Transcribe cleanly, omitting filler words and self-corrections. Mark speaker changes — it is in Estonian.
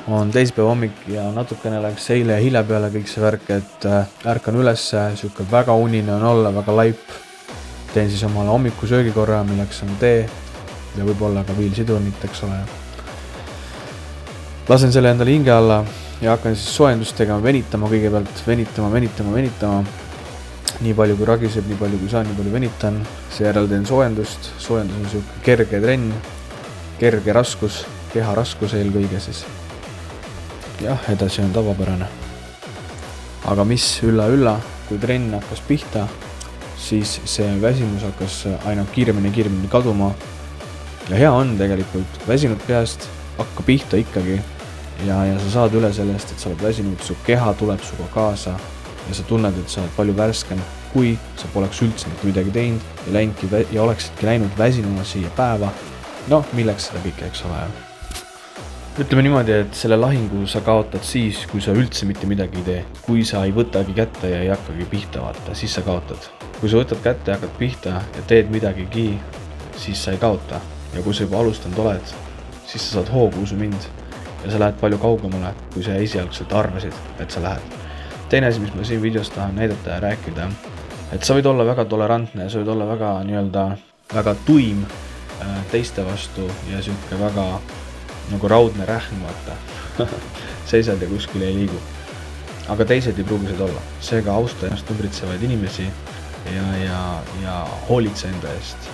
Speaker 1: on teisipäeva hommik ja natukene läks eile hilja peale kõik see värk, et ärkan üles, siuke väga unine on olla, väga laip. Teen siis omale hommikusöögi korra, milleks on tee ja võib-olla ka viilsidrunit, eks ole. Lasen selle endale hinge alla ja hakkan siis soojendust tegema, venitama kõigepealt, venitama. Nii palju kui ragiseb, nii palju kui saan, nii palju venitan. Seejärel teen soojendust. Soojendus on siuke kerge trenn, kerge raskus, keha raskus eelkõige siis. Jah, edasi on tavapärane. Aga mis ülla, kui trenn hakkas pihta, siis see väsimus hakkas aina kiiremini kaduma. Ja hea on tegelikult väsinud peast, hakka pihta ikkagi ja sa saad üle sellest, et sa oled väsinud, su keha tuleb suga kaasa ja sa tunned, et sa oled palju värskem, kui sa poleks üldse midagi teinud ja oleksidki läinud väsinuna siia päeva. No, milleks seda kõike, eks ole. Ütleme niimoodi, et selle lahingu sa kaotad siis, kui sa üldse mitte midagi ei tee. Kui sa ei võtagi kätte ja ei hakkagi pihta vaata, siis sa kaotad. Kui sa võtad kätte ja hakkad pihta ja teed midagigi, siis sa ei kaota. Ja kui sa juba alustanud oled, siis sa saad hoogu, usu mind. Ja sa lähed palju kaugemale, kui sa esialgselt arvasid, et sa lähed. Teine asi, mis ma siin videos tahan näidata ja rääkida, et sa võid olla väga tolerantne, sa võid olla väga tuim teiste vastu ja siuke väga nagu raudne rähm vaata. Seisad ja kuskil ei liigu. Aga teised ei pruugi seda olla. Seega austa ennast ümbritsevaid inimesi ja hoolitse enda eest.